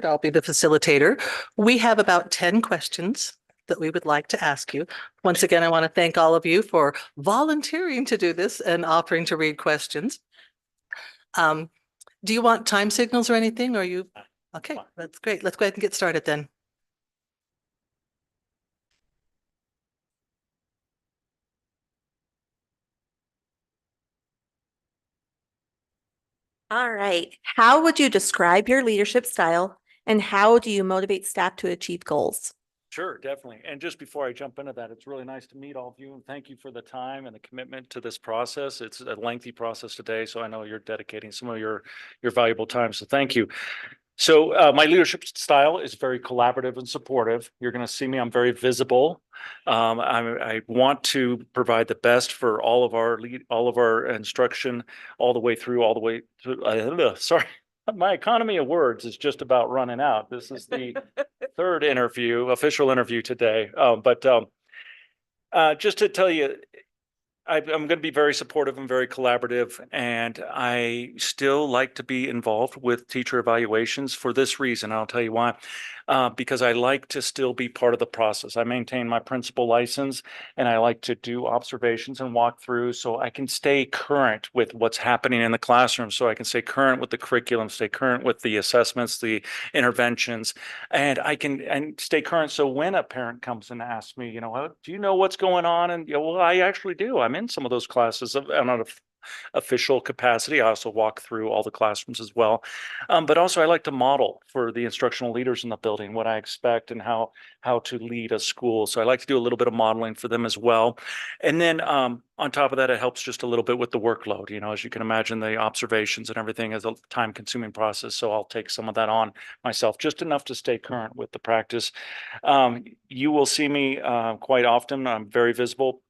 I'll be the facilitator. We have about 10 questions that we would like to ask you. Once again, I want to thank all of you for volunteering to do this and offering to read questions. Um, do you want time signals or anything? Or you? Okay, that's great. Let's go ahead and get started then. All right. How would you describe your leadership style and how do you motivate staff to achieve goals? Sure, definitely. And just before I jump into that, it's really nice to meet all of you and thank you for the time and the commitment to this process. It's a lengthy process today, so I know you're dedicating some of your valuable time. So thank you. So my leadership style is very collaborative and supportive. You're going to see me. I'm very visible. I want to provide the best for all of our instruction, all the way through, all the way to. Sorry, my economy of words is just about running out. This is the third official interview today. Just to tell you, I'm going to be very supportive and very collaborative, and I still like to be involved with teacher evaluations for this reason. I'll tell you why. Because I like to still be part of the process. I maintain my principal license, and I like to do observations and walkthroughs so I can stay current with what's happening in the classroom, so I can stay current with the curriculum, stay current with the assessments, the interventions, and I can stay current. So when a parent comes and asks me, do you know what's going on? And well, I actually do. I'm in some of those classes. I'm not official capacity. I also walk through all the classrooms as well. But also I like to model for the instructional leaders in the building what I expect and how to lead a school. So I like to do a little bit of modeling for them as well. And then on top of that, it helps just a little bit with the workload. As you can imagine, the observations and everything is a time consuming process. So I'll take some of that on myself, just enough to stay current with the practice. You will see me quite often. I'm very visible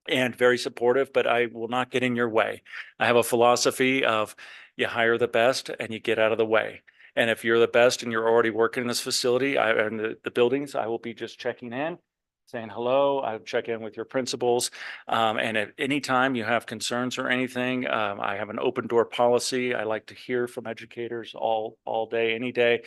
and very supportive, but I will not get in your way. I have a philosophy of you hire the best and you get out of the way. And if you're the best and you're already working in this facility and the buildings, I will be just checking in, saying hello. I'll check in with your principals. And at any time you have concerns or anything, I have an open door policy. I like to hear from educators all day, any day.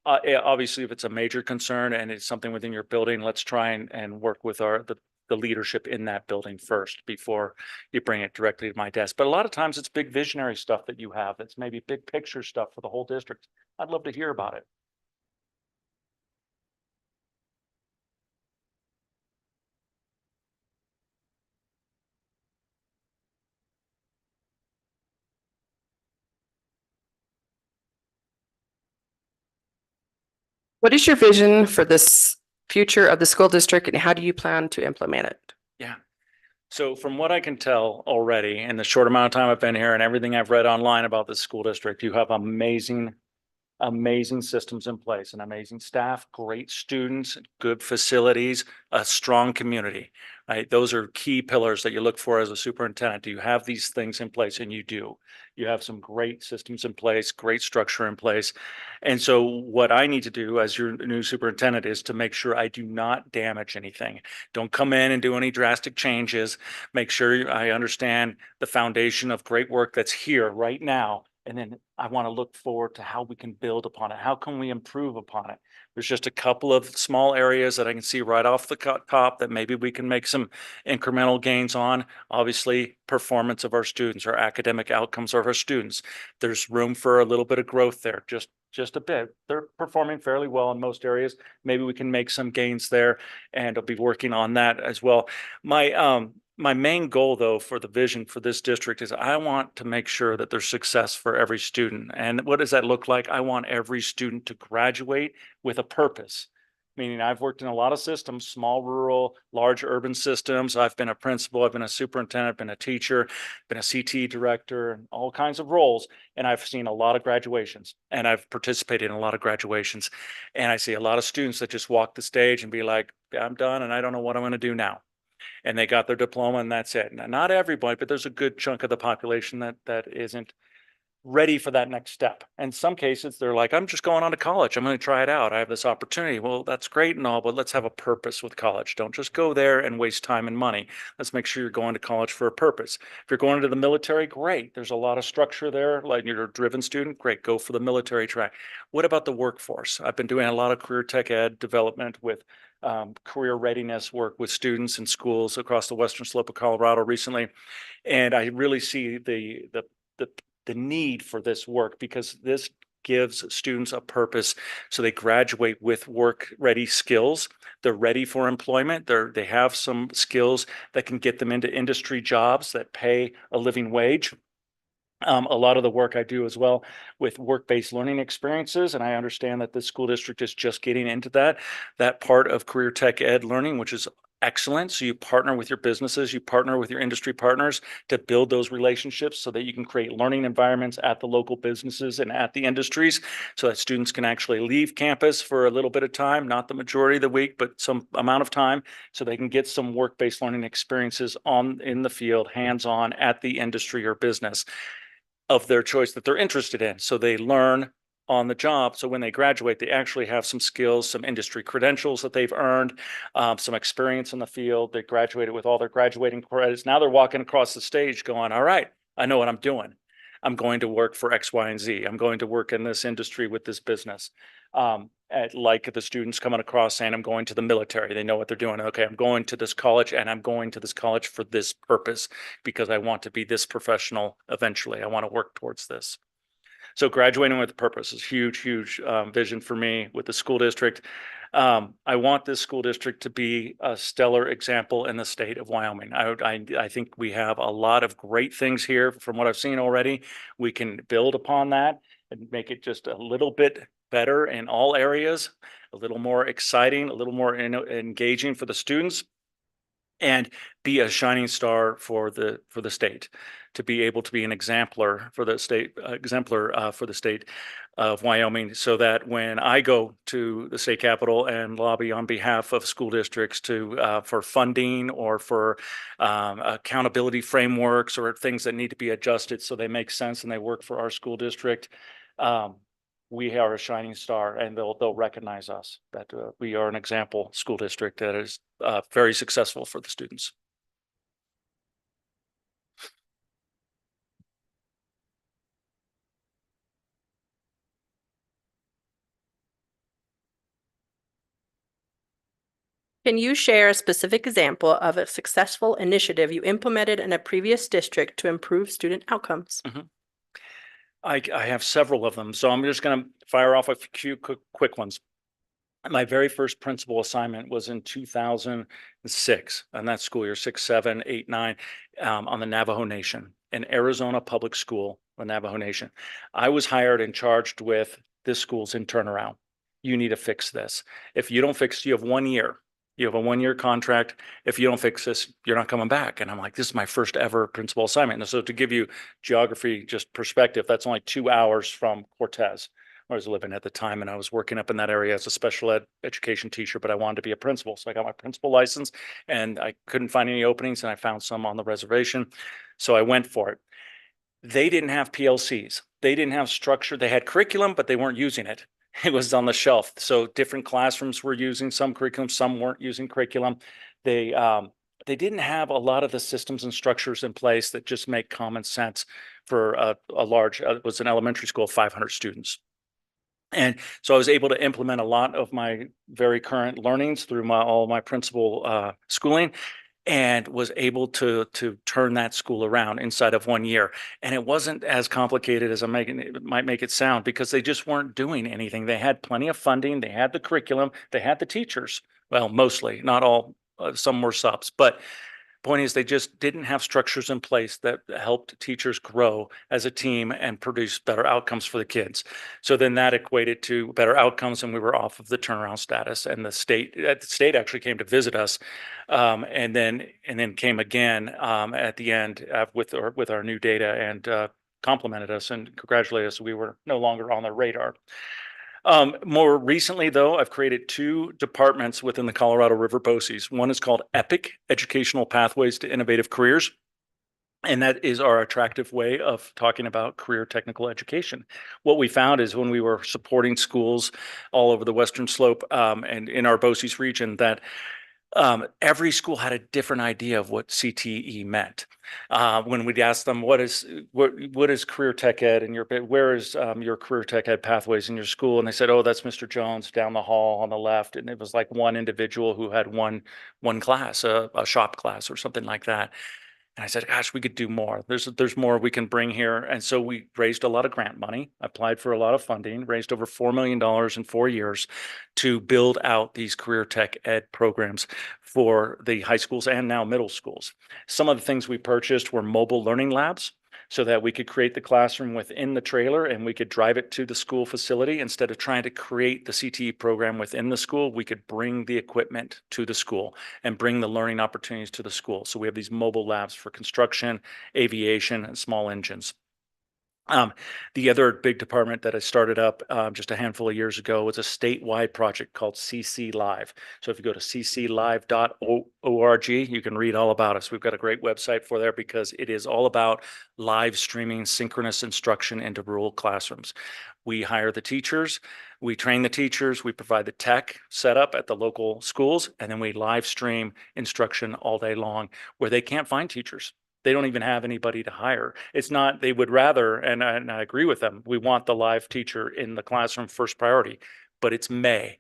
Obviously, if it's a major concern and it's something within your building, let's try and work with the leadership in that building first before you bring it directly to my desk. But a lot of times it's big visionary stuff that you have. It's maybe big picture stuff for the whole district. I'd love to hear about it. What is your vision for this future of the school district and how do you plan to implement it? Yeah. So from what I can tell already in the short amount of time I've been here and everything I've read online about this school district, you have amazing systems in place, an amazing staff, great students, good facilities, a strong community, right? Those are key pillars that you look for as a superintendent. Do you have these things in place? And you do. You have some great systems in place, great structure in place. And so what I need to do as your new superintendent is to make sure I do not damage anything. Don't come in and do any drastic changes. Make sure I understand the foundation of great work that's here right now. And then I want to look forward to how we can build upon it. How can we improve upon it? There's just a couple of small areas that I can see right off the top that maybe we can make some incremental gains on. Obviously, performance of our students, our academic outcomes of our students. There's room for a little bit of growth there, just a bit. They're performing fairly well in most areas. Maybe we can make some gains there, and I'll be working on that as well. My main goal, though, for the vision for this district is I want to make sure that there's success for every student. And what does that look like? I want every student to graduate with a purpose. Meaning I've worked in a lot of systems, small, rural, large urban systems. I've been a principal, I've been a superintendent, been a teacher, been a CT director, and all kinds of roles. And I've seen a lot of graduations and I've participated in a lot of graduations. And I see a lot of students that just walk the stage and be like, I'm done and I don't know what I'm going to do now. And they got their diploma and that's it. Now, not everybody, but there's a good chunk of the population that isn't ready for that next step. In some cases, they're like, I'm just going on to college. I'm going to try it out. I have this opportunity. Well, that's great and all, but let's have a purpose with college. Don't just go there and waste time and money. Let's make sure you're going to college for a purpose. If you're going to the military, great. There's a lot of structure there. Like you're a driven student, great. Go for the military track. What about the workforce? I've been doing a lot of career tech ed development with career readiness work with students in schools across the western slope of Colorado recently. And I really see the need for this work because this gives students a purpose. So they graduate with work ready skills. They're ready for employment. They have some skills that can get them into industry jobs that pay a living wage. A lot of the work I do as well with work-based learning experiences, and I understand that the school district is just getting into that part of career tech ed learning, which is excellent. So you partner with your businesses, you partner with your industry partners to build those relationships so that you can create learning environments at the local businesses and at the industries so that students can actually leave campus for a little bit of time, not the majority of the week, but some amount of time so they can get some work-based learning experiences in the field, hands-on at the industry or business of their choice that they're interested in. So they learn on the job. So when they graduate, they actually have some skills, some industry credentials that they've earned, some experience in the field. They graduated with all their graduating credits. Now they're walking across the stage going, all right, I know what I'm doing. I'm going to work for X, Y, and Z. I'm going to work in this industry with this business. Like the students coming across saying, I'm going to the military. They know what they're doing. Okay, I'm going to this college and I'm going to this college for this purpose because I want to be this professional eventually. I want to work towards this. So graduating with a purpose is huge, huge vision for me with the school district. I want this school district to be a stellar example in the state of Wyoming. I think we have a lot of great things here from what I've seen already. We can build upon that and make it just a little bit better in all areas, a little more exciting, a little more engaging for the students, and be a shining star for the state, to be able to be an exemplar for the state of Wyoming, so that when I go to the state capitol and lobby on behalf of school districts to for funding or for accountability frameworks or things that need to be adjusted so they make sense and they work for our school district, we are a shining star, and they'll recognize us that we are an example school district that is very successful for the students. Can you share a specific example of a successful initiative you implemented in a previous district to improve student outcomes? I have several of them, so I'm just going to fire off a few quick ones. My very first principal assignment was in 2006, and that school year, 6, 7, 8, 9, on the Navajo Nation, in Arizona public school, the Navajo Nation. I was hired and charged with this school's in turnaround. You need to fix this. If you don't fix, you have 1 year. You have a 1 year contract. If you don't fix this, you're not coming back. And I'm like, this is my first ever principal assignment. And so to give you geography, just perspective, that's only 2 hours from Cortez, where I was living at the time. And I was working up in that area as a special ed education teacher, but I wanted to be a principal. So I got my principal license and I couldn't find any openings, and I found some on the reservation. So I went for it. They didn't have PLCs. They didn't have structure. They had curriculum, but they weren't using it. It was on the shelf. So different classrooms were using some curriculum, some weren't using curriculum. They didn't have a lot of the systems and structures in place that just make common sense for a large, it was an elementary school of 500 students. And so I was able to implement a lot of my very current learnings through all my principal schooling, and was able to turn that school around inside of 1 year. And it wasn't as complicated as it might make it sound, because they just weren't doing anything. They had plenty of funding. They had the curriculum. They had the teachers. Well, mostly, not all. Some were subs, but point is they just didn't have structures in place that helped teachers grow as a team and produce better outcomes for the kids. So then that equated to better outcomes, and we were off of the turnaround status. And the state actually came to visit us, and then came again at the end with our new data, and complimented us and congratulated us. We were no longer on their radar. More recently, though, I've created 2 departments within the Colorado River BOCES. One is called EPIC, Educational Pathways to Innovative Careers. And that is our attractive way of talking about career technical education. What we found is when we were supporting schools all over the Western Slope and in our BOCES region, that every school had a different idea of what CTE meant. When we'd ask them, what is career tech ed in your, where is your career tech ed pathways in your school? And they said, oh, that's Mr. Jones down the hall on the left. And it was like one individual who had one class, a shop class or something like that. And I said, gosh, we could do more. There's more we can bring here. And so we raised a lot of grant money, applied for a lot of funding, raised over $4 million in 4 years to build out these career tech ed programs for the high schools and now middle schools. Some of the things we purchased were mobile learning labs, so that we could create the classroom within the trailer and we could drive it to the school facility. Instead of trying to create the CTE program within the school, we could bring the equipment to the school and bring the learning opportunities to the school. So we have these mobile labs for construction, aviation, and small engines. The other big department that I started up just a handful of years ago was a statewide project called CC Live. So if you go to cclive.org, you can read all about us. We've got a great website for there because it is all about live streaming synchronous instruction into rural classrooms. We hire the teachers, we train the teachers, we provide the tech setup at the local schools, and then we live stream instruction all day long where they can't find teachers. They don't even have anybody to hire. It's not, they would rather, and I agree with them, we want the live teacher in the classroom first priority, but it's May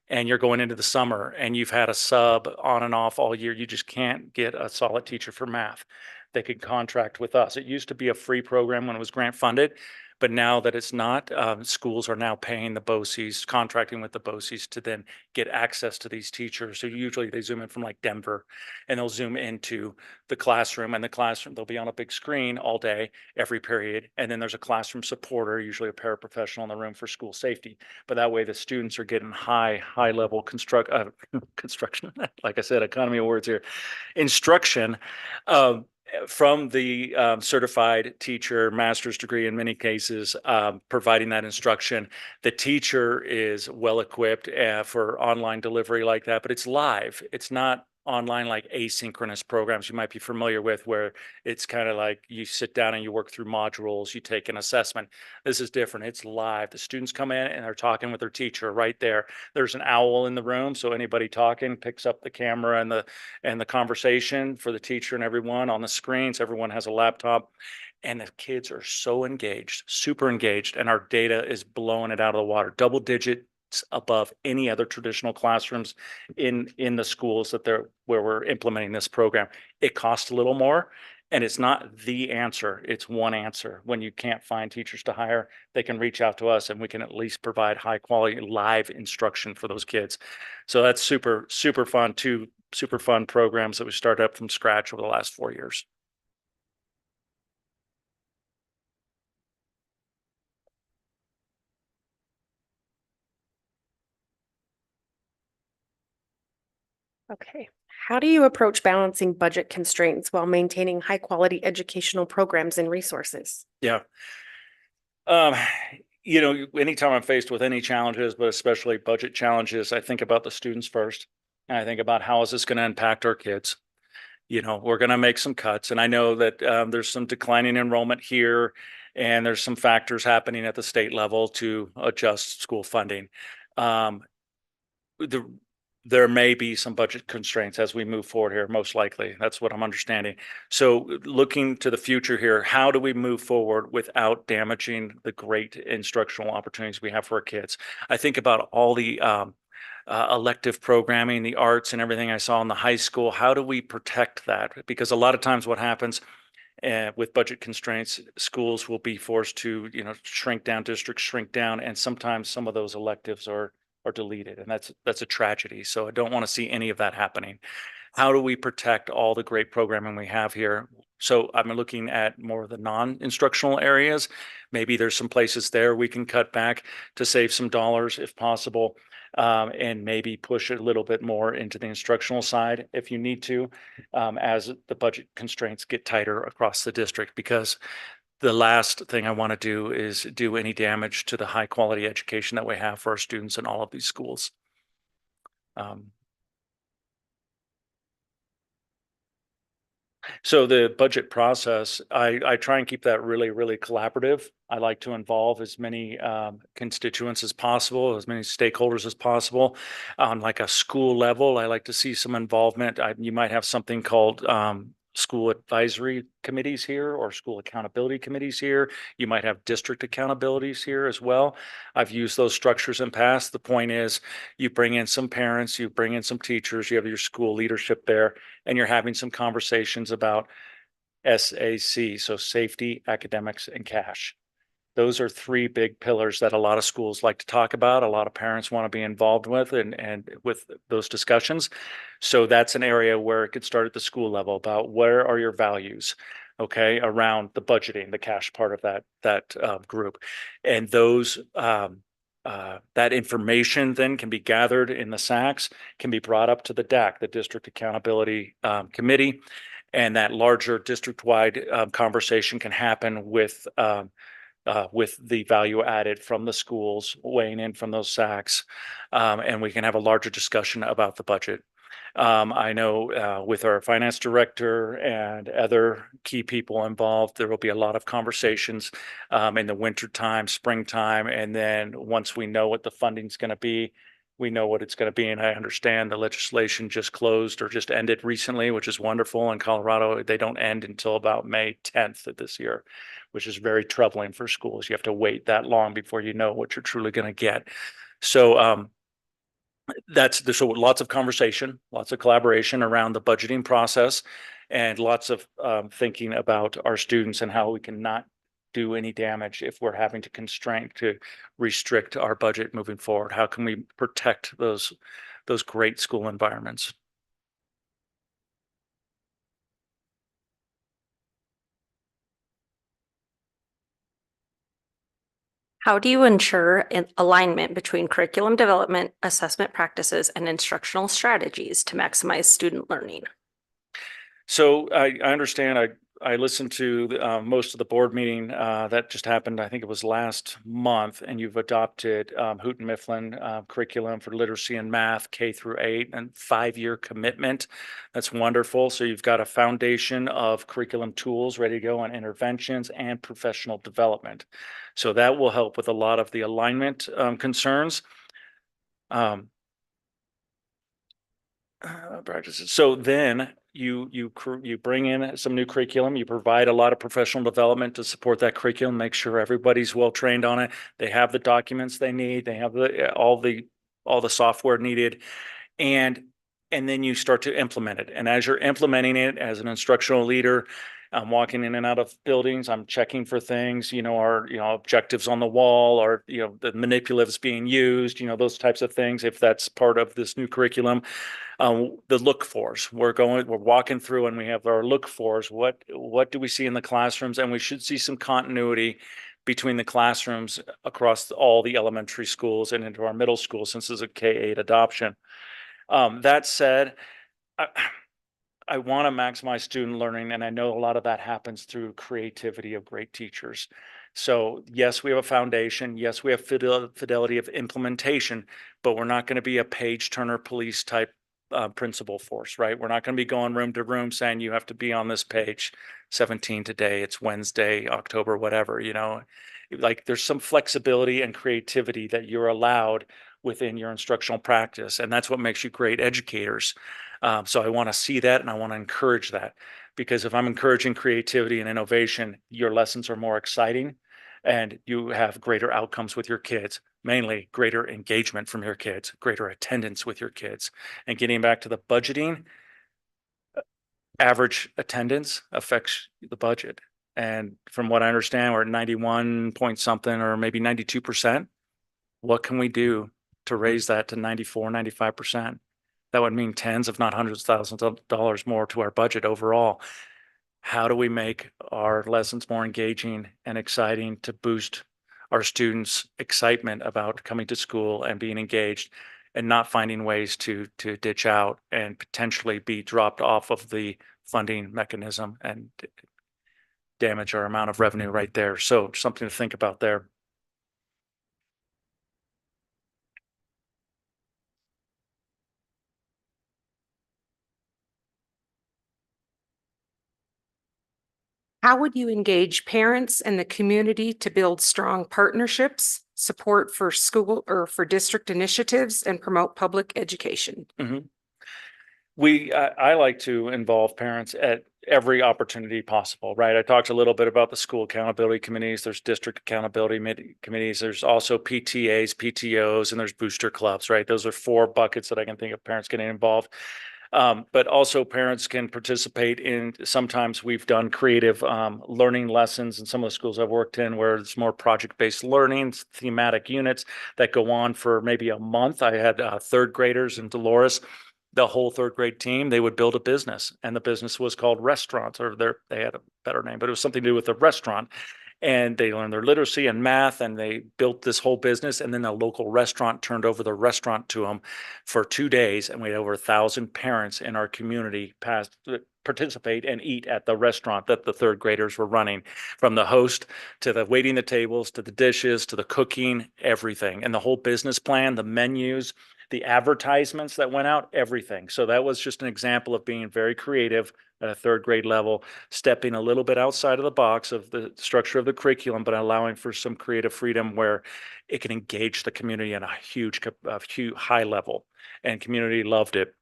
and you're going into the summer and you've had a sub on and off all year. You just can't get a solid teacher for math. They could contract with us. It used to be a free program when it was grant funded, but now that it's not, schools are now paying the BOCES, contracting with the BOCES to then get access to these teachers. So usually they zoom in from like Denver and they'll zoom into the classroom, and the classroom, they'll be on a big screen all day, every period. And then there's a classroom supporter, usually a paraprofessional in the room for school safety. But that way the students are getting high level construction, like I said, economy of words here, instruction from the certified teacher, master's degree in many cases, providing that instruction. The teacher is well equipped for online delivery like that, but it's live. It's not online like asynchronous programs you might be familiar with, where it's kind of like you sit down and you work through modules, you take an assessment. This is different. It's live. The students come in and they're talking with their teacher right there. There's an owl in the room, so anybody talking picks up the camera and the conversation for the teacher and everyone on the screens. Everyone has a laptop. And the kids are so engaged, super engaged, and our data is blowing it out of the water. Double digit above any other traditional classrooms in the schools where we're implementing this program. It costs a little more, and it's not the answer. It's one answer. When you can't find teachers to hire, they can reach out to us and we can at least provide high quality live instruction for those kids. So that's super, super fun. Two super fun programs that we started up from scratch over the last 4 years. Okay. How do you approach balancing budget constraints while maintaining high quality educational programs and resources? Yeah. Anytime I'm faced with any challenges, but especially budget challenges, I think about the students first. And I think about how is this going to impact our kids? We're going to make some cuts. And I know that there's some declining enrollment here, and there's some factors happening at the state level to adjust school funding. There may be some budget constraints as we move forward here, most likely. That's what I'm understanding. So looking to the future here, how do we move forward without damaging the great instructional opportunities we have for our kids? I think about all the elective programming, the arts and everything I saw in the high school. How do we protect that? Because a lot of times what happens with budget constraints, schools will be forced to, shrink down, districts shrink down, and sometimes some of those electives are deleted, and that's a tragedy. So I don't want to see any of that happening. How do we protect all the great programming we have here? So I'm looking at more of the non-instructional areas. Maybe there's some places there we can cut back to save some dollars if possible, and maybe push a little bit more into the instructional side if you need to, as the budget constraints get tighter across the district, because the last thing I want to do is do any damage to the high quality education that we have for our students in all of these schools. So the budget process, I try and keep that really, really collaborative. I like to involve as many constituents as possible, as many stakeholders as possible. On like a school level, I like to see some involvement. You might have something called school advisory committees here or school accountability committees here. You might have district accountabilities here as well. I've used those structures in past. The point is you bring in some parents, you bring in some teachers, you have your school leadership there, and you're having some conversations about SAC, so safety, academics, and cash. Those are three big pillars that a lot of schools like to talk about, a lot of parents want to be involved with and with those discussions. So that's an area where it could start at the school level about where are your values, okay, around the budgeting, the cash part of that group. And those that information then can be gathered in the SACs, can be brought up to the DAC, the District Accountability Committee, and that larger district-wide conversation can happen with the value added from the schools weighing in from those SACs, and we can have a larger discussion about the budget. I know with our finance director and other key people involved, there will be a lot of conversations in the winter time, springtime, and then once we know what the funding's going to be, we know what it's going to be. And I understand the legislation just closed or just ended recently, which is wonderful. In Colorado, they don't end until about May 10th of this year, which is very troubling for schools. You have to wait that long before you know what you're truly going to get. So so lots of conversation, lots of collaboration around the budgeting process, and lots of thinking about our students and how we can not do any damage if we're having to restrict our budget moving forward. How can we protect those great school environments? How do you ensure an alignment between curriculum development, assessment practices, and instructional strategies to maximize student learning? So I understand. I listened to most of the board meeting that just happened. I think it was last month, and you've adopted Houghton Mifflin curriculum for literacy and math, K through 8, and 5-year commitment. That's wonderful. So you've got a foundation of curriculum tools ready to go on interventions and professional development. So that will help with a lot of the alignment concerns. Um, practices. So then you bring in some new curriculum. You provide a lot of professional development to support that curriculum. Make sure everybody's well trained on it. They have the documents they need. They have all the software needed, and then you start to implement it. And as you're implementing it as an instructional leader, I'm walking in and out of buildings. I'm checking for things. Our objectives on the wall, or the manipulatives being used. Those types of things. If that's part of this new curriculum. The look fors. We're walking through and we have our look fors. What do we see in the classrooms? And we should see some continuity between the classrooms across all the elementary schools and into our middle school, since this is a K-8 adoption. That said, I want to maximize student learning, and I know a lot of that happens through creativity of great teachers. So yes, we have a foundation. Yes, we have fidelity of implementation, but we're not going to be a page turner police type principal force, right? We're not going to be going room to room saying you have to be on this page 17 today. It's Wednesday, October, whatever, like there's some flexibility and creativity that you're allowed within your instructional practice. And that's what makes you great educators. So I want to see that, and I want to encourage that, because if I'm encouraging creativity and innovation, your lessons are more exciting and you have greater outcomes with your kids, mainly greater engagement from your kids, greater attendance with your kids. And getting back to the budgeting, average attendance affects the budget. And from what I understand, we're at 91 point something, or maybe 92%. What can we do to raise that to 94, 95%? That would mean tens, if not hundreds of thousands of dollars more to our budget overall. How do we make our lessons more engaging and exciting to boost our students' excitement about coming to school and being engaged, and not finding ways to ditch out and potentially be dropped off of the funding mechanism and damage our amount of revenue right there? So something to think about there. How would you engage parents and the community to build strong partnerships, support for school or for district initiatives, and promote public education? Mhm. I like to involve parents at every opportunity possible, right? I talked a little bit about the school accountability committees. There's district accountability committees. There's also PTAs, PTOs, and there's booster clubs, right? Those are 4 buckets that I can think of parents getting involved. But also parents can participate in, sometimes we've done creative learning lessons in some of the schools I've worked in where it's more project-based learning, thematic units that go on for maybe a month. I had 3rd graders in Dolores, the whole 3rd grade team, they would build a business, and the business was called Restaurants, or they had a better name, but it was something to do with the restaurant. And they learned their literacy and math, and they built this whole business. And then a local restaurant turned over the restaurant to them for 2 days, and we had over 1,000 parents in our community participate and eat at the restaurant that the 3rd graders were running, from the host to the waiting the tables to the dishes to the cooking, everything, and the whole business plan, the menus, the advertisements that went out, everything. So that was just an example of being very creative at a 3rd grade level, stepping a little bit outside of the box of the structure of the curriculum, but allowing for some creative freedom where it can engage the community in a huge high level, and community loved it.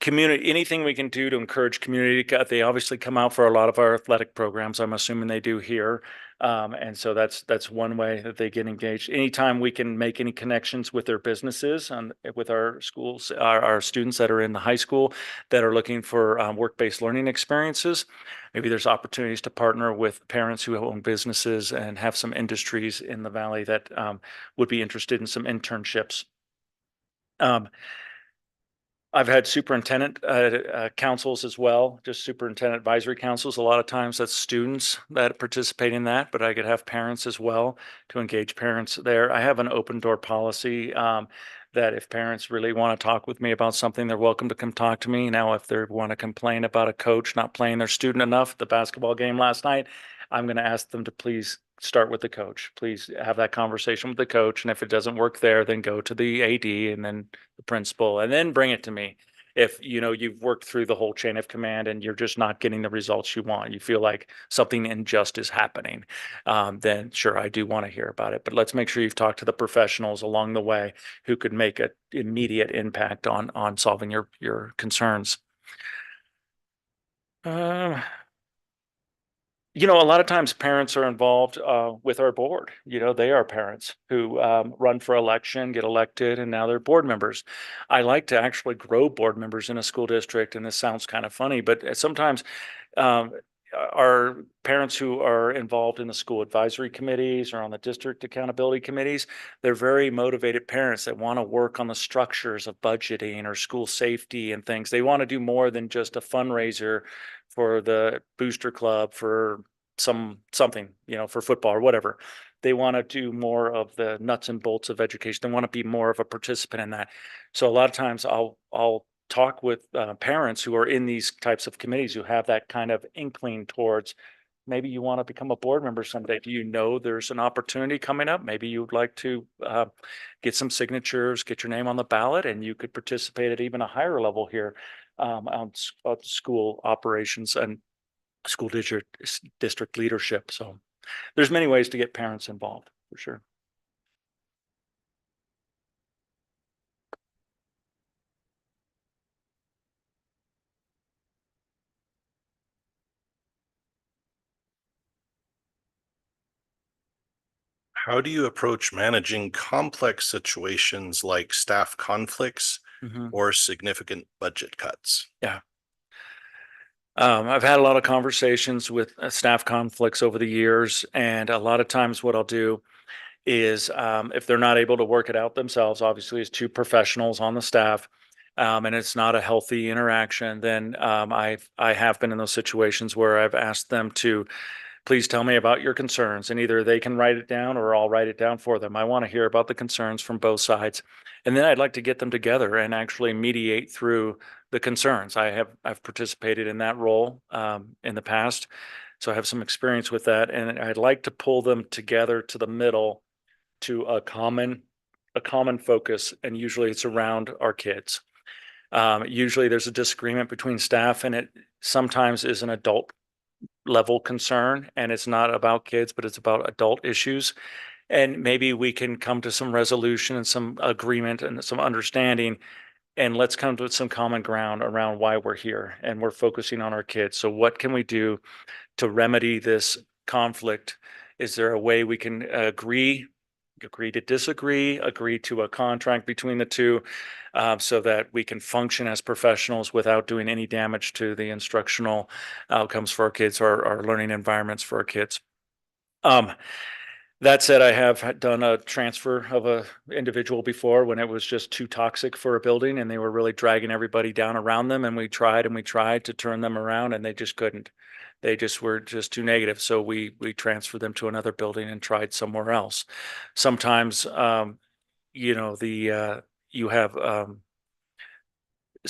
Community, anything we can do to encourage community. They obviously come out for a lot of our athletic programs. I'm assuming they do here. And so that's one way that they get engaged. Anytime we can make any connections with their businesses and with our schools, our students that are in the high school that are looking for work-based learning experiences, maybe there's opportunities to partner with parents who own businesses and have some industries in the valley that would be interested in some internships. I've had superintendent councils as well, just superintendent advisory councils. A lot of times that's students that participate in that, but I could have parents as well to engage parents there. I have an open door policy that if parents really want to talk with me about something, they're welcome to come talk to me. Now, if they want to complain about a coach not playing their student enough at the basketball game last night, I'm going to ask them to please start with the coach. Please have that conversation with the coach. And if it doesn't work there, then go to the AD and then the principal, and then bring it to me. If you've worked through the whole chain of command and you're just not getting the results you want, you feel like something unjust is happening, then sure, I do want to hear about it. But let's make sure you've talked to the professionals along the way who could make an immediate impact on solving your concerns. A lot of times parents are involved with our board. They are parents who run for election, get elected, and now they're board members. I like to actually grow board members in a school district, and this sounds kind of funny, but sometimes our parents who are involved in the school advisory committees or on the district accountability committees, they're very motivated parents that want to work on the structures of budgeting or school safety and things. They want to do more than just a fundraiser for the booster club, for something, for football or whatever. They want to do more of the nuts and bolts of education. They want to be more of a participant in that. So a lot of times I'll talk with parents who are in these types of committees who have that kind of inkling towards maybe you want to become a board member someday. Do you know there's an opportunity coming up? Maybe you'd like to get some signatures, get your name on the ballot, and you could participate at even a higher level here on school operations and school district leadership. So there's many ways to get parents involved, for sure. How do you approach managing complex situations like staff conflicts or significant budget cuts? Yeah. I've had a lot of conversations with staff conflicts over the years, and a lot of times what I'll do is if they're not able to work it out themselves, obviously as 2 professionals on the staff, and it's not a healthy interaction, then I have been in those situations where I've asked them to please tell me about your concerns, and either they can write it down or I'll write it down for them. I want to hear about the concerns from both sides. And then I'd like to get them together and actually mediate through the concerns. I've participated in that role in the past. So I have some experience with that. And I'd like to pull them together to the middle to a common focus. And usually it's around our kids. Usually there's a disagreement between staff, and it sometimes is an adult level concern, and it's not about kids, but it's about adult issues. And maybe we can come to some resolution and some agreement and some understanding, and let's come to some common ground around why we're here and we're focusing on our kids. So what can we do to remedy this conflict? Is there a way we can agree to disagree, agree to a contract between the two, so that we can function as professionals without doing any damage to the instructional outcomes for our kids or our learning environments for our kids? That said, I have done a transfer of a individual before when it was just too toxic for a building and they were really dragging everybody down around them. And we tried to turn them around and they just couldn't. They just were just too negative. So we transferred them to another building and tried somewhere else. Sometimes, you have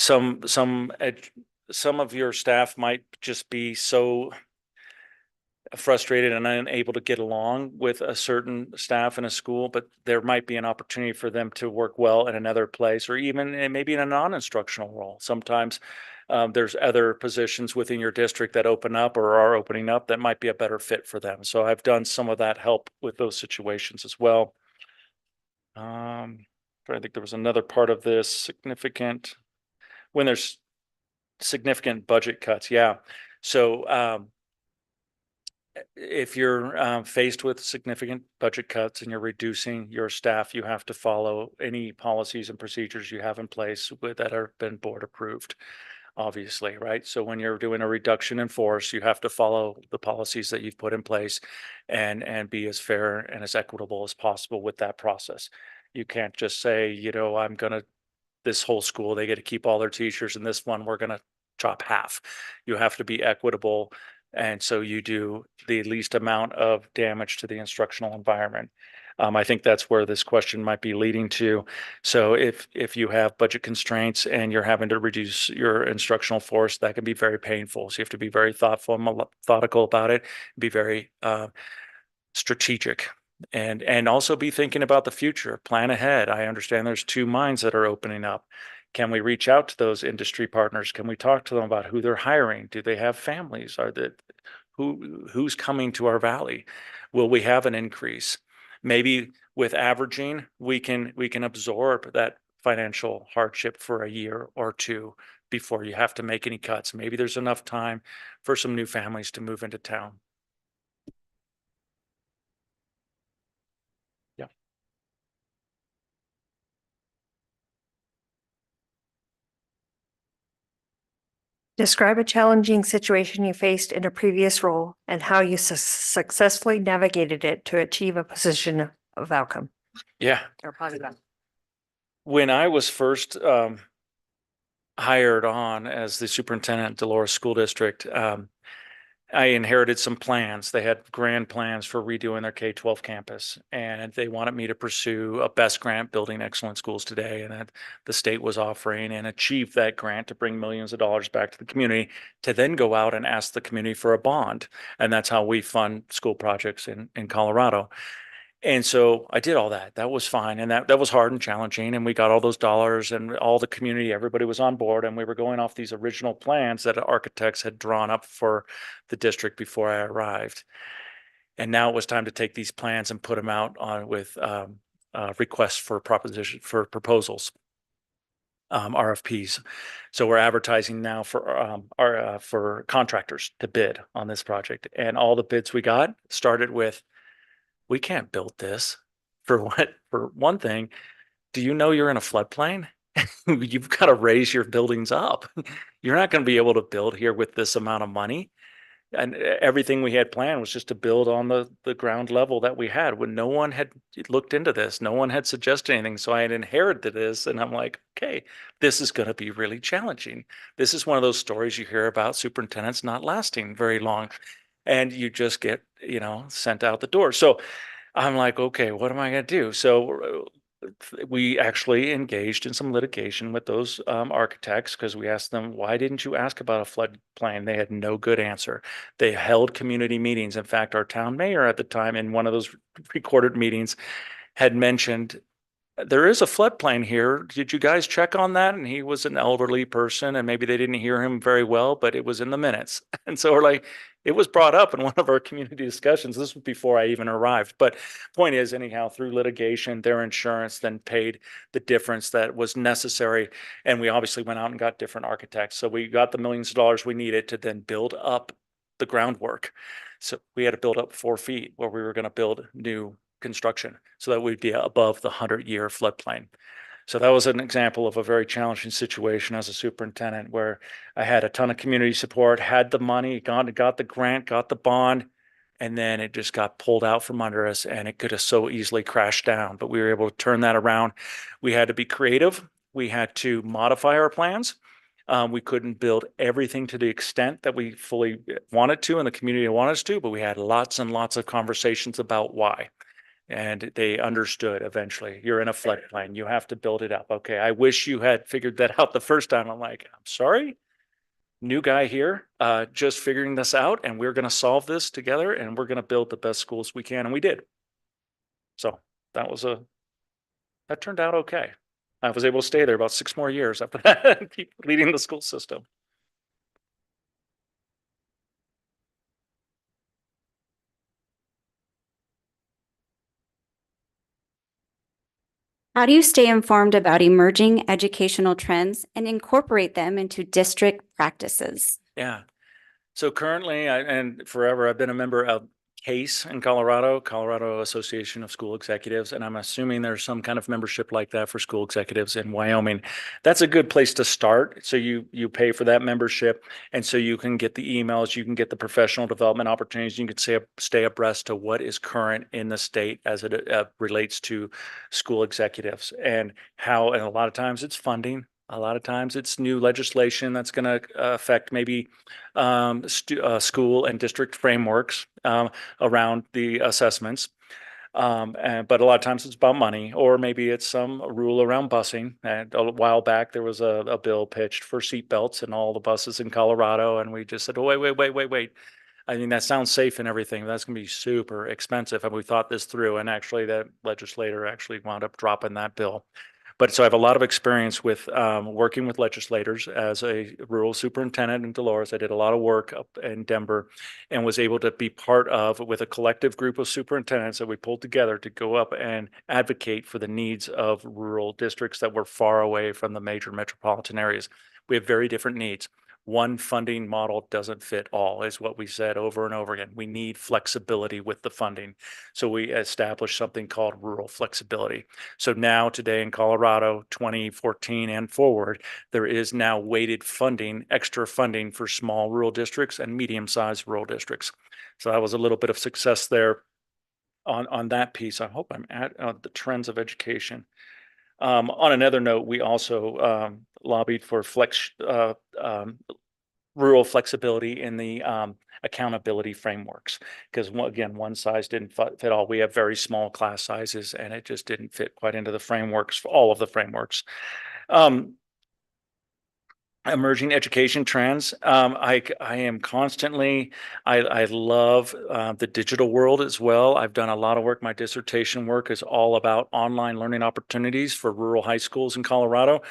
some of your staff might just be so frustrated and unable to get along with a certain staff in a school, but there might be an opportunity for them to work well in another place or even maybe in a non-instructional role. Sometimes there's other positions within your district that open up or are opening up that might be a better fit for them. So I've done some of that help with those situations as well. I think there was another part of this when there's significant budget cuts. Yeah. So if you're faced with significant budget cuts and you're reducing your staff, you have to follow any policies and procedures you have in place that have been board approved, obviously, right? So when you're doing a reduction in force, you have to follow the policies that you've put in place and be as fair and as equitable as possible with that process. You can't just say, this whole school, they get to keep all their teachers, and this one we're gonna chop half. You have to be equitable. And so you do the least amount of damage to the instructional environment. I think that's where this question might be leading to. So if you have budget constraints and you're having to reduce your instructional force, that can be very painful. So you have to be very thoughtful and methodical about it, be very strategic, and also be thinking about the future, plan ahead. I understand there's 2 mines that are opening up. Can we reach out to those industry partners? Can we talk to them about who they're hiring? Do they have families? Who's coming to our valley? Will we have an increase? Maybe with averaging, we can absorb that financial hardship for a year or 2 before you have to make any cuts. Maybe there's enough time for some new families to move into town. Yeah. Describe a challenging situation you faced in a previous role and how you successfully navigated it to achieve a position of outcome Yeah. or positive outcome. When I was first hired on as the superintendent at Dolores School District, I inherited some plans. They had grand plans for redoing their K-12 campus, and they wanted me to pursue a BEST grant, Building Excellent Schools Today, and that the state was offering, and achieve that grant to bring millions of dollars back to the community, to then go out and ask the community for a bond. And that's how we fund school projects in Colorado. And so I did all that. That was fine. And that was hard and challenging. And we got all those dollars and all the community, everybody was on board. And we were going off these original plans that architects had drawn up for the district before I arrived. And now it was time to take these plans and put them out on with requests for proposals, RFPs. So we're advertising now for contractors to bid on this project. And all the bids we got started with, we can't build this. For one thing, do you know you're in a floodplain? You've got to raise your buildings up. You're not going to be able to build here with this amount of money. And everything we had planned was just to build on the ground level that we had, when no one had looked into this. No one had suggested anything. So I had inherited this, and I'm like, okay, this is going to be really challenging. This is one of those stories you hear about superintendents not lasting very long, and you just get, sent out the door. So I'm like, okay, what am I going to do? So we actually engaged in some litigation with those architects, because we asked them, why didn't you ask about a flood plan? They had no good answer. They held community meetings. In fact, our town mayor at the time, in one of those recorded meetings, had mentioned there is a floodplain here. Did you guys check on that? And he was an elderly person and maybe they didn't hear him very well, but it was in the minutes. And so we're like, it was brought up in one of our community discussions. This was before I even arrived. But point is, anyhow, through litigation, their insurance then paid the difference that was necessary. And we obviously went out and got different architects. So we got the millions of dollars we needed to then build up the groundwork. So we had to build up 4 feet where we were going to build new construction so that we'd be above the 100-year floodplain. So that was an example of a very challenging situation as a superintendent where I had a ton of community support, had the money, got the grant, got the bond, and then it just got pulled out from under us and it could have so easily crashed down. But we were able to turn that around. We had to be creative. We had to modify our plans. We couldn't build everything to the extent that we fully wanted to and the community wanted us to, but we had lots and lots of conversations about why. And they understood eventually, you're in a floodplain, you have to build it up. Okay, I wish you had figured that out the first time. I'm like, I'm sorry, new guy here, just figuring this out, and we're going to solve this together, and we're going to build the best schools we can, and we did. So that turned out okay. I was able to stay there about 6 more years after that and keep leading the school system. How do you stay informed about emerging educational trends and incorporate them into district practices? Yeah. So currently, and forever, I've been a member of CASE in Colorado Association of School Executives, and I'm assuming there's some kind of membership like that for school executives in Wyoming. That's a good place to start. So you pay for that membership, and so you can get the emails, you can get the professional development opportunities, you can stay abreast to what is current in the state as it relates to school executives and how. And a lot of times it's funding. A lot of times it's new legislation that's going to affect maybe school and district frameworks around the assessments. But a lot of times it's about money, or maybe it's some rule around busing. And a while back, there was a bill pitched for seatbelts in all the buses in Colorado. And we just said, oh, wait. I mean, that sounds safe and everything, but that's going to be super expensive. And we thought this through. And actually, that legislator actually wound up dropping that bill. But so I have a lot of experience with working with legislators as a rural superintendent in Dolores. I did a lot of work up in Denver and was able to be part of with a collective group of superintendents that we pulled together to go up and advocate for the needs of rural districts that were far away from the major metropolitan areas. We have very different needs. One funding model doesn't fit all, is what we said over and over again. We need flexibility with the funding. So we established something called rural flexibility. So now today in Colorado, 2014 and forward, there is now weighted funding, extra funding for small rural districts and medium-sized rural districts. So that was a little bit of success there on that piece. I hope I'm at the trends of education. On another note, we also lobbied for rural flexibility in the accountability frameworks, because again, one size didn't fit all. We have very small class sizes, and it just didn't fit quite into the frameworks for all of the frameworks. Emerging education trends. I am constantly, I love the digital world as well. I've done a lot of work. My dissertation work is all about online learning opportunities for rural high schools in Colorado.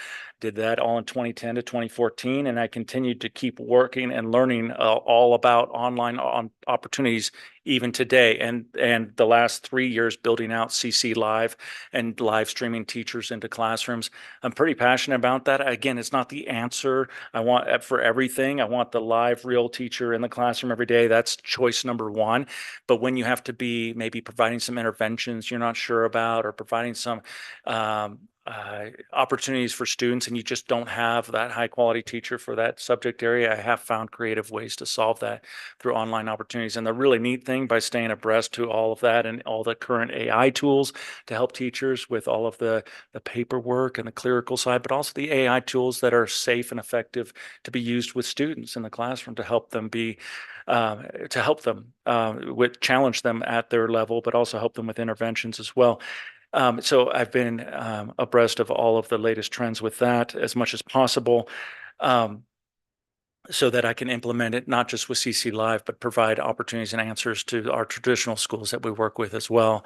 Did that all in 2010 to 2014, and I continued to keep working and learning all about online opportunities even today. And the last 3 years building out CC Live and live streaming teachers into classrooms. I'm pretty passionate about that. Again, it's not the answer I want for everything. I want the live real teacher in the classroom every day. That's choice number one. But when you have to be maybe providing some interventions you're not sure about, or providing some opportunities for students, and you just don't have that high quality teacher for that subject area, I have found creative ways to solve that through online opportunities. And the really neat thing, by staying abreast to all of that and all the current AI tools to help teachers with all of the paperwork and the clerical side, but also the AI tools that are safe and effective to be used with students in the classroom to help them with challenge them at their level, but also help them with interventions as well. So I've been abreast of all of the latest trends with that as much as possible. so that I can implement it, not just with CC Live, but provide opportunities and answers to our traditional schools that we work with as well.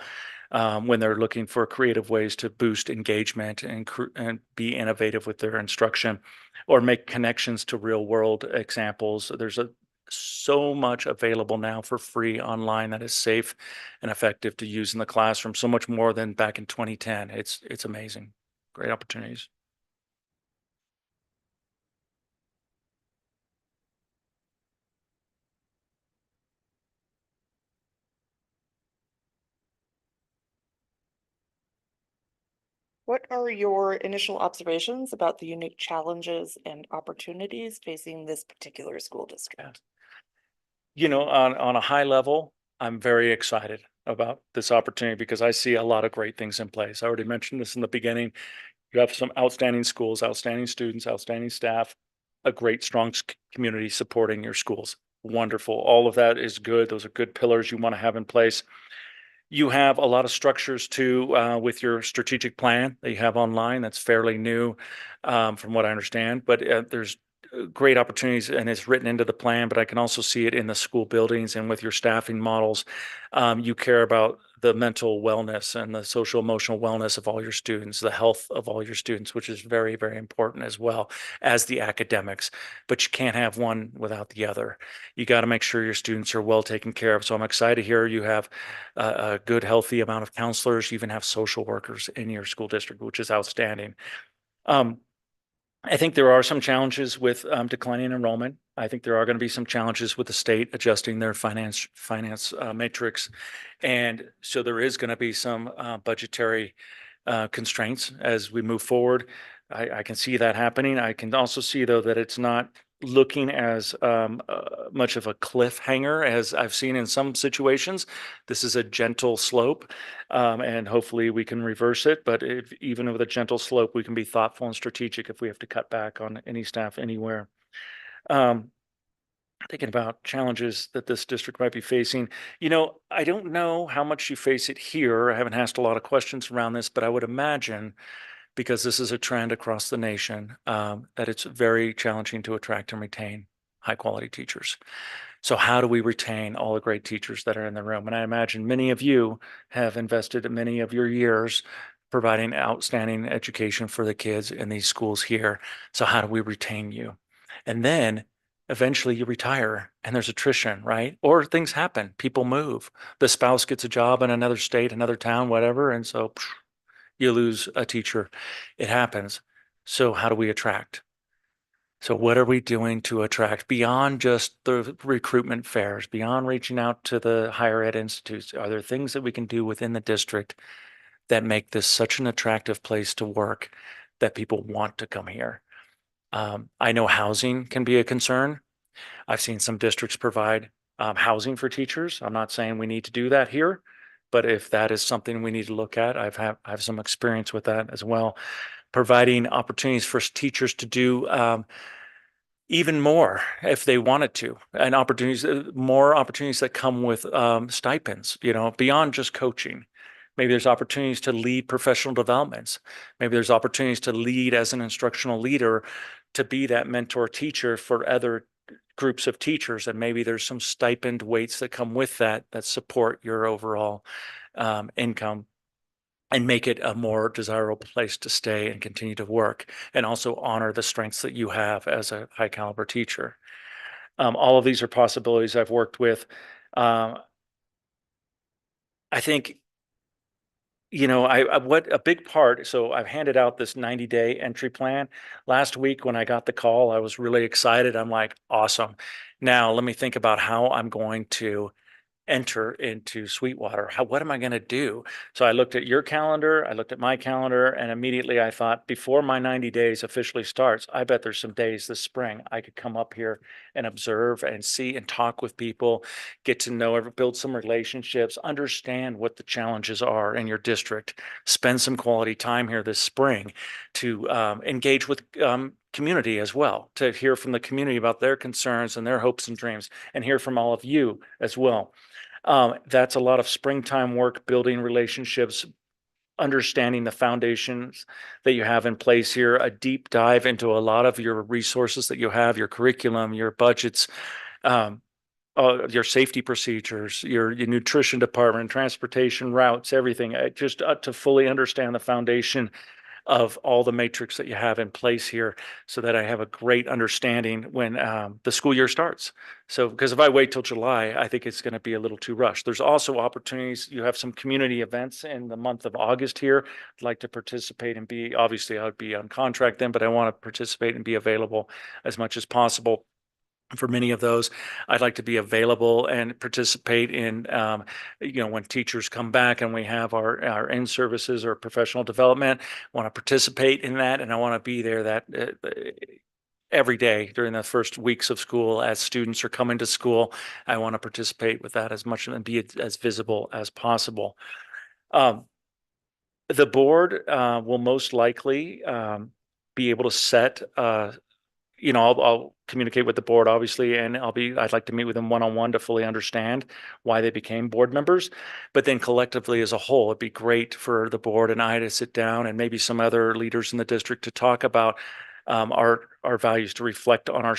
When they're looking for creative ways to boost engagement and be innovative with their instruction or make connections to real world examples. There's so much available now for free online that is safe and effective to use in the classroom, so much more than back in 2010. It's amazing. Great opportunities. What are your initial observations about the unique challenges and opportunities facing this particular school district? You know, on a high level, I'm very excited about this opportunity because I see a lot of great things in place. I already mentioned this in the beginning. You have some outstanding schools, outstanding students, outstanding staff, a great, strong community supporting your schools. Wonderful. All of that is good. Those are good pillars you want to have in place. You have a lot of structures too with your strategic plan that you have online. That's fairly new, from what I understand. But there's great opportunities, and it's written into the plan. But I can also see it in the school buildings and with your staffing models. You care about the mental wellness and the social emotional wellness of all your students, the health of all your students, which is very, very important as well as the academics. But you can't have one without the other. You got to make sure your students are well taken care of. So I'm excited to hear you have a good, healthy amount of counselors. You even have social workers in your school district, which is outstanding. I think there are some challenges with declining enrollment. I think there are going to be some challenges with the state adjusting their finance matrix. And so there is going to be some budgetary constraints as we move forward. I can see that happening. I can also see, though, that it's not looking as much of a cliffhanger as I've seen in some situations. This is a gentle slope, and hopefully we can reverse it. But even with a gentle slope, we can be thoughtful and strategic if we have to cut back on any staff anywhere. Thinking about challenges that this district might be facing. You know, I don't know how much you face it here. I haven't asked a lot of questions around this, but I would imagine, because this is a trend across the nation, that it's very challenging to attract and retain high quality teachers. So how do we retain all the great teachers that are in the room? And I imagine many of you have invested many of your years providing outstanding education for the kids in these schools here. So how do we retain you? And then eventually you retire and there's attrition, right? Or things happen, people move, the spouse gets a job in another state, another town, whatever. And so you lose a teacher. It happens. So how do we attract? So what are we doing to attract beyond just the recruitment fairs, beyond reaching out to the higher ed institutes? Are there things that we can do within the district that make this such an attractive place to work that people want to come here? I know housing can be a concern. I've seen some districts provide housing for teachers. I'm not saying we need to do that here, but if that is something we need to look at, I have some experience with that as well. Providing opportunities for teachers to do even more if they wanted to, and more opportunities that come with stipends, you know, beyond just coaching. Maybe there's opportunities to lead professional developments. Maybe there's opportunities to lead as an instructional leader, to be that mentor teacher for other groups of teachers. And maybe there's some stipend weights that come with that support your overall income and make it a more desirable place to stay and continue to work, and also honor the strengths that you have as a high caliber teacher. All of these are possibilities I've worked with. I think, you know, what a big part. So I've handed out this 90-day entry plan. Last week when I got the call, I was really excited. I'm like, awesome. Now let me think about how I'm going to enter into Sweetwater. What am I going to do? So I looked at your calendar, I looked at my calendar, and immediately I thought, before my 90 days officially starts, I bet there's some days this spring I could come up here and observe and see and talk with people, get to know, build some relationships, understand what the challenges are in your district, spend some quality time here this spring to engage with community as well, to hear from the community about their concerns and their hopes and dreams, and hear from all of you as well. That's a lot of springtime work, building relationships, understanding the foundations that you have in place here, a deep dive into a lot of your resources that you have, your curriculum, your budgets, your safety procedures, your nutrition department, transportation routes, everything, just to fully understand the foundation of all the matrix that you have in place here so that I have a great understanding when the school year starts. So, because if I wait till July, I think it's going to be a little too rushed. There's also opportunities. You have some community events in the month of August here. I'd like to participate and be, obviously I would be on contract then, but I want to participate and be available as much as possible for many of those. I'd like to be available and participate in, when teachers come back and we have our in-services or professional development, want to participate in that. And I want to be there that every day during the first weeks of school as students are coming to school. I want to participate with that as much and be as visible as possible. The board will most likely be able to set I'll communicate with the board, obviously, and I'd like to meet with them one-on-one to fully understand why they became board members. But then collectively as a whole, it'd be great for the board and I to sit down and maybe some other leaders in the district to talk about our values, to reflect on our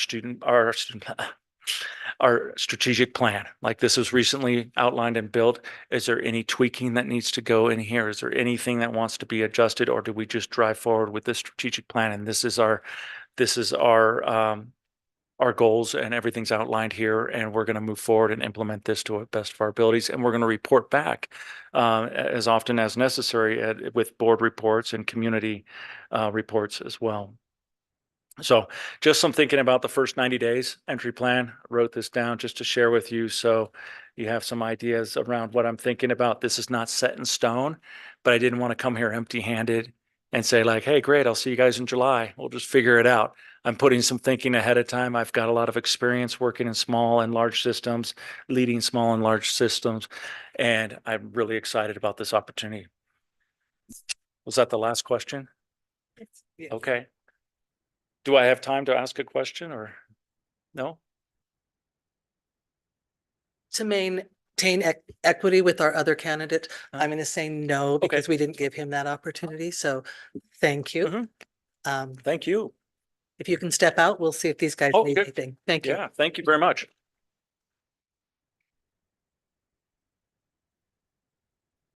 strategic plan. Like this was recently outlined and built. Is there any tweaking that needs to go in here? Is there anything that wants to be adjusted, or do we just drive forward with this strategic plan? And this is our goals, and everything's outlined here, and we're going to move forward and implement this to the best of our abilities. And we're going to report back as often as necessary with board reports and community reports as well. So just some thinking about the first 90 days entry plan. I wrote this down just to share with you so you have some ideas around what I'm thinking about. This is not set in stone, but I didn't want to come here empty-handed and say like, hey, great, I'll see you guys in July. We'll just figure it out. I'm putting some thinking ahead of time. I've got a lot of experience working in small and large systems, leading small and large systems, and I'm really excited about this opportunity. Was that the last question? Yes. Okay. Do I have time to ask a question or no? To maintain equity with our other candidate, I'm going to say no because we didn't give him that opportunity. So thank you. Thank you. If you can step out, we'll see if these guys Oh, need good. anything. Thank you. Yeah, thank you very much.